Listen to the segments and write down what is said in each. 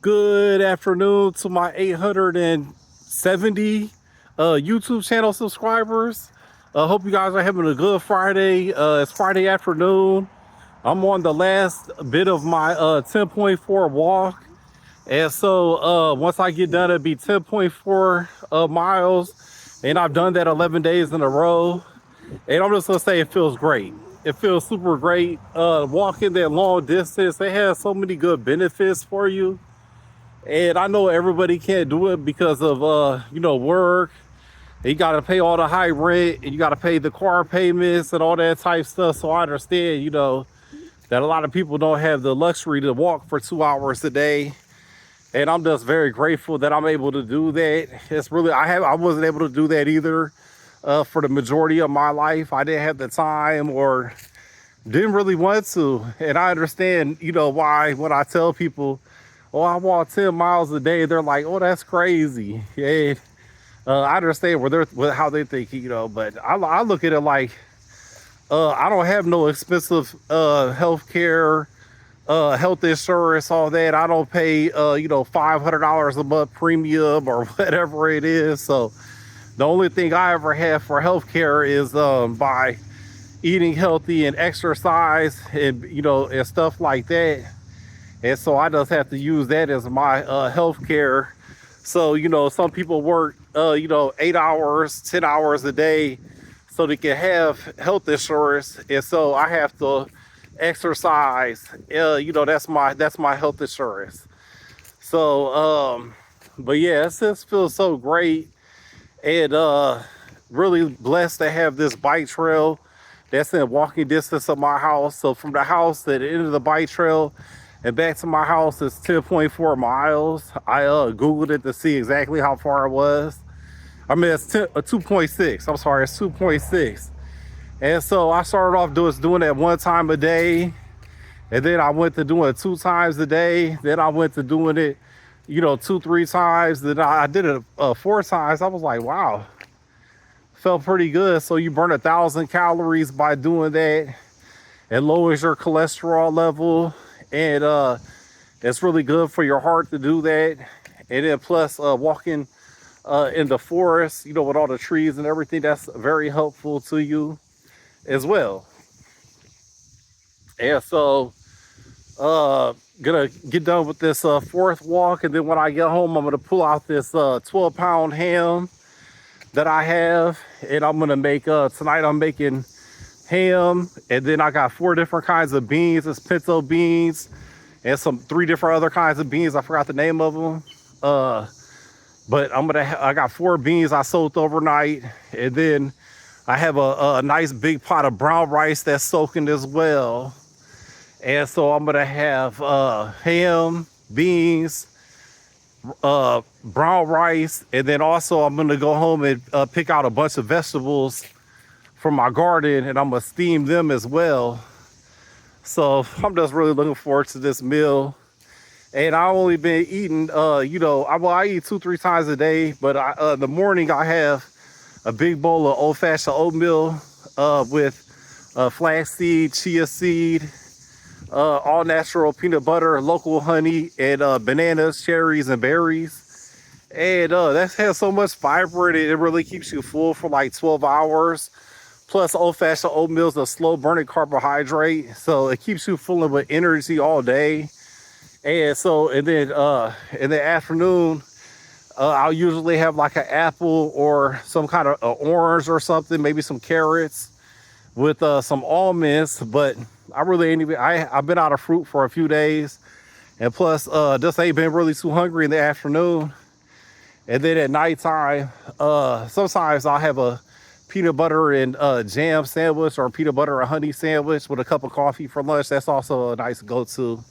Good afternoon to my 870 YouTube channel subscribers. Hope you guys are having a good Friday. It's Friday afternoon. I'm on the last bit of my 10.4 walk. And so once I get done, it'll be 10.4 miles. And I've done that 11 days in a row. And I'm just gonna say it feels great. It feels super great. Walking that long distance, they have so many good benefits for you. And I know everybody can't do it because of work. You got to pay all the high rent, and you got to pay the car payments and all that type stuff. So I understand, that a lot of people don't have the luxury to walk for 2 hours a day. And I'm just very grateful that I'm able to do that. It's really I wasn't able to do that either for the majority of my life. I didn't have the time or didn't really want to. And I understand, why when I tell people, oh, I walk 10 miles a day, they're like, oh, that's crazy. Yeah, I understand how they think, but I look at it like I don't have no expensive health care, health insurance, all that. I don't pay, $500 a month premium or whatever it is. So the only thing I ever have for health care is by eating healthy and exercise and, and stuff like that. And so I just have to use that as my health care. So, some people work, 8 hours, 10 hours a day so they can have health insurance. And so I have to exercise. That's my health insurance. So, but yeah, it just feels so great. And really blessed to have this bike trail that's in walking distance of my house. So from the house to the end of the bike trail, and back to my house is 10.4 miles. I Googled it to see exactly how far it was. I mean, it's 2.6. I'm sorry, it's 2.6. And so I started off doing that one time a day. And then I went to doing it 2 times a day. Then I went to doing it, 2, 3 times. Then I did it 4 times. I was like, wow, felt pretty good. So you burn 1,000 calories by doing that. It lowers your cholesterol level. And it's really good for your heart to do that. And then plus walking in the forest, with all the trees and everything, that's very helpful to you as well. And so gonna get done with this fourth walk, and then when I get home, I'm gonna pull out this 12-pound ham that I have, and I'm gonna make tonight I'm making ham, and then I got 4 different kinds of beans. It's pinto beans and 3 different other kinds of beans. I forgot the name of them. But I got 4 beans I soaked overnight, and then I have a nice big pot of brown rice that's soaking as well. And so I'm gonna have ham, beans, brown rice, and then also I'm gonna go home and pick out a bunch of vegetables from my garden, and I'm gonna steam them as well. So I'm just really looking forward to this meal. And I only been eating, I eat 2, 3 times a day, but in the morning I have a big bowl of old-fashioned oatmeal with flaxseed, chia seed, all natural peanut butter, local honey, and bananas, cherries, and berries. And that has so much fiber in it, it really keeps you full for like 12 hours. Plus, old-fashioned oatmeal is a slow-burning carbohydrate, so it keeps you full with energy all day. And so, and then in the afternoon, I'll usually have like an apple or some kind of orange or something, maybe some carrots with some almonds. But I really ain't even, I've been out of fruit for a few days. And plus, just ain't been really too hungry in the afternoon. And then at nighttime, sometimes I'll have a peanut butter and jam sandwich or peanut butter and honey sandwich with a cup of coffee for lunch. That's also a nice go-to.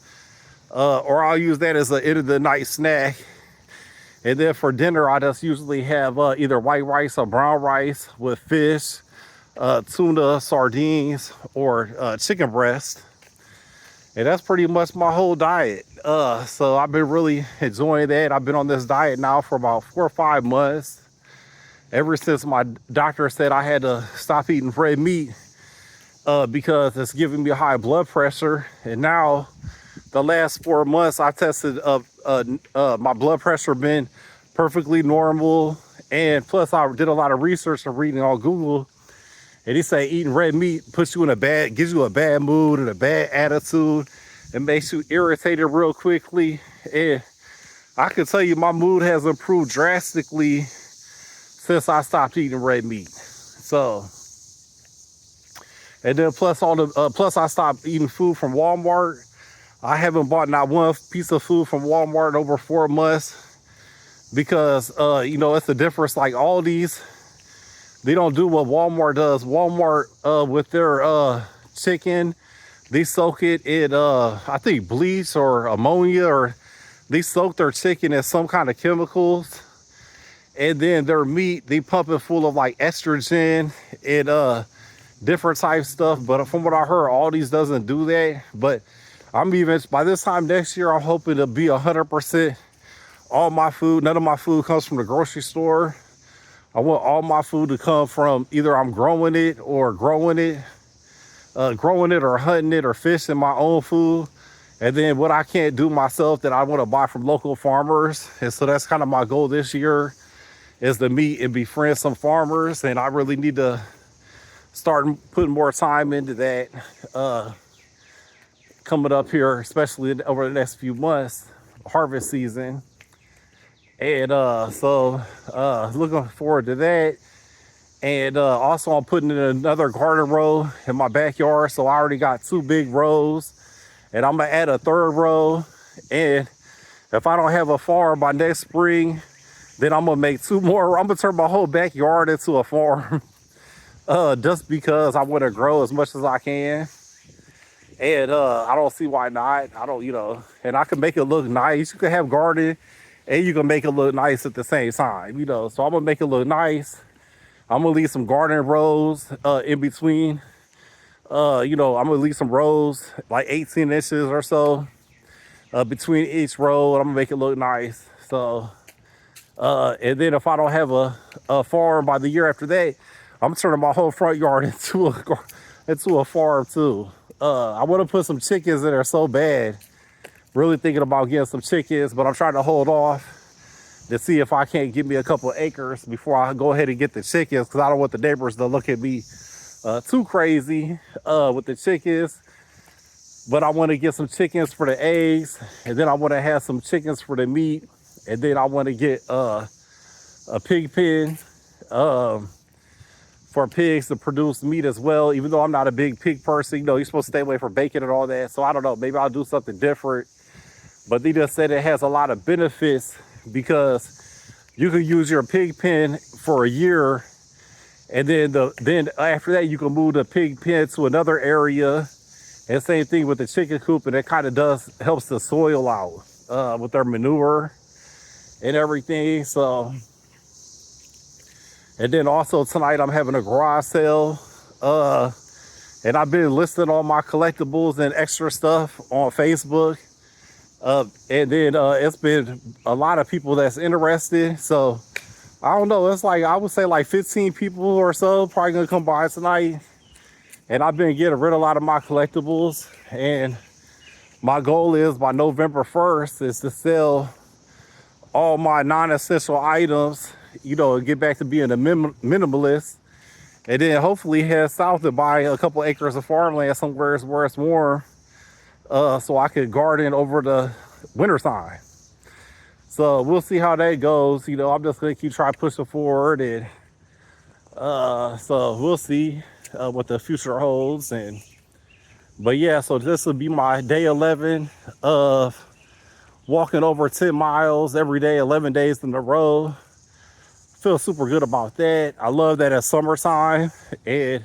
Or I'll use that as an end of the night snack. And then for dinner, I just usually have either white rice or brown rice with fish, tuna, sardines, or chicken breast. And that's pretty much my whole diet. So I've been really enjoying that. I've been on this diet now for about 4 or 5 months. Ever since my doctor said I had to stop eating red meat because it's giving me high blood pressure. And now the last 4 months I tested my blood pressure been perfectly normal. And plus, I did a lot of research and reading on Google, and he say eating red meat puts you in a bad, gives you a bad mood and a bad attitude. It makes you irritated real quickly. And I can tell you my mood has improved drastically since I stopped eating red meat. So, and then plus plus I stopped eating food from Walmart. I haven't bought not one piece of food from Walmart in over 4 months because you know, it's the difference. Like Aldi's, they don't do what Walmart does. Walmart with their chicken, they soak it in I think bleach or ammonia, or they soak their chicken in some kind of chemicals. And then their meat, they pump it full of like estrogen and different type stuff. But from what I heard, Aldi's doesn't do that. But I'm even, by this time next year, I'm hoping to be 100% all my food. None of my food comes from the grocery store. I want all my food to come from either I'm growing it or hunting it or fishing my own food. And then what I can't do myself that I want to buy from local farmers. And so that's kind of my goal this year, is to meet and befriend some farmers. And I really need to start putting more time into that coming up here, especially over the next few months, harvest season. And so looking forward to that. And also I'm putting in another garden row in my backyard. So I already got 2 big rows, and I'm gonna add a 3rd row. And if I don't have a farm by next spring, then I'm gonna make 2 more. I'm gonna turn my whole backyard into a farm just because I want to grow as much as I can. And I don't see why not. I don't, you know, and I can make it look nice. You can have garden and you can make it look nice at the same time, you know. So I'm gonna make it look nice. I'm gonna leave some garden rows in between. You know, I'm gonna leave some rows like 18 inches or so between each row, and I'm gonna make it look nice. So, and then if I don't have a farm by the year after that, I'm turning my whole front yard into a farm too. I want to put some chickens in there so bad. Really thinking about getting some chickens, but I'm trying to hold off to see if I can't get me a couple of acres before I go ahead and get the chickens, because I don't want the neighbors to look at me too crazy with the chickens. But I want to get some chickens for the eggs, and then I want to have some chickens for the meat, and then I want to get a pig pen for pigs to produce meat as well. Even though I'm not a big pig person, you know, you're supposed to stay away from bacon and all that. So I don't know, maybe I'll do something different. But they just said it has a lot of benefits, because you can use your pig pen for a year, and then after that you can move the pig pen to another area. And same thing with the chicken coop, and it kind of helps the soil out with their manure and everything. So, and then also tonight I'm having a garage sale, and I've been listing all my collectibles and extra stuff on Facebook. And then it's been a lot of people that's interested. So I don't know, it's like, I would say like 15 people or so probably gonna come by tonight. And I've been getting rid of a lot of my collectibles, and my goal is by November 1st is to sell all my non-essential items, you know, and get back to being a minimalist. And then hopefully head south to buy a couple acres of farmland somewhere where it's warm, so I could garden over the winter time. So we'll see how that goes. You know, I'm just gonna keep trying pushing forward, and so we'll see what the future holds. But yeah, so this will be my day 11 of walking over 10 miles every day, 11 days in a row. Feel super good about that. I love that it's summertime. And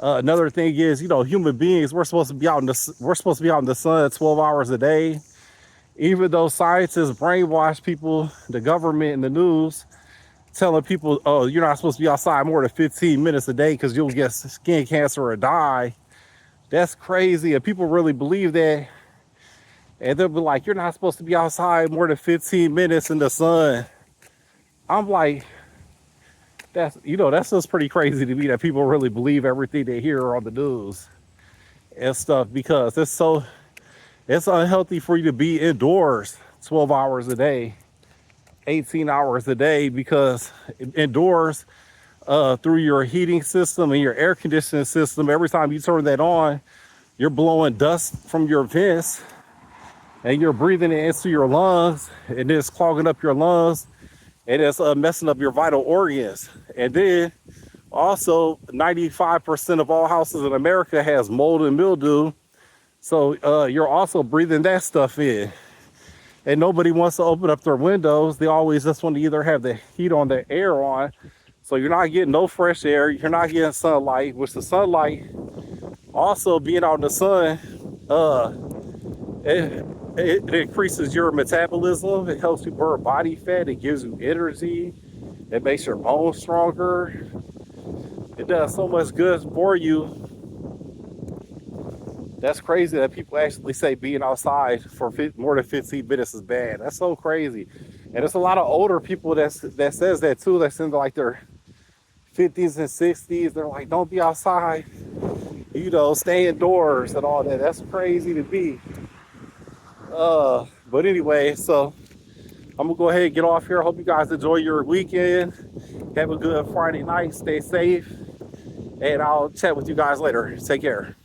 another thing is, you know, human beings, we're supposed to be out in the sun 12 hours a day. Even though scientists brainwash people, the government and the news, telling people, oh, you're not supposed to be outside more than 15 minutes a day because you'll get skin cancer or die. That's crazy. And people really believe that. And they'll be like, you're not supposed to be outside more than 15 minutes in the sun. I'm like, that's just pretty crazy to me that people really believe everything they hear on the news and stuff, because it's unhealthy for you to be indoors 12 hours a day, 18 hours a day, because indoors, through your heating system and your air conditioning system, every time you turn that on, you're blowing dust from your vents and you're breathing it into your lungs, and it's clogging up your lungs, and it's messing up your vital organs. And then also 95% of all houses in America has mold and mildew. So you're also breathing that stuff in. And nobody wants to open up their windows. They always just want to either have the heat on, the air on. So you're not getting no fresh air. You're not getting sunlight, which the sunlight, also being out in the sun, it increases your metabolism. It helps you burn body fat. It gives you energy. It makes your bones stronger. It does so much good for you. That's crazy that people actually say being outside for more than 15 minutes is bad. That's so crazy. And there's a lot of older people that says that too. That's in like their 50s and 60s. They're like, don't be outside, stay indoors and all that. That's crazy to be. But anyway, so I'm gonna go ahead and get off here. I hope you guys enjoy your weekend. Have a good Friday night. Stay safe. And I'll chat with you guys later. Take care.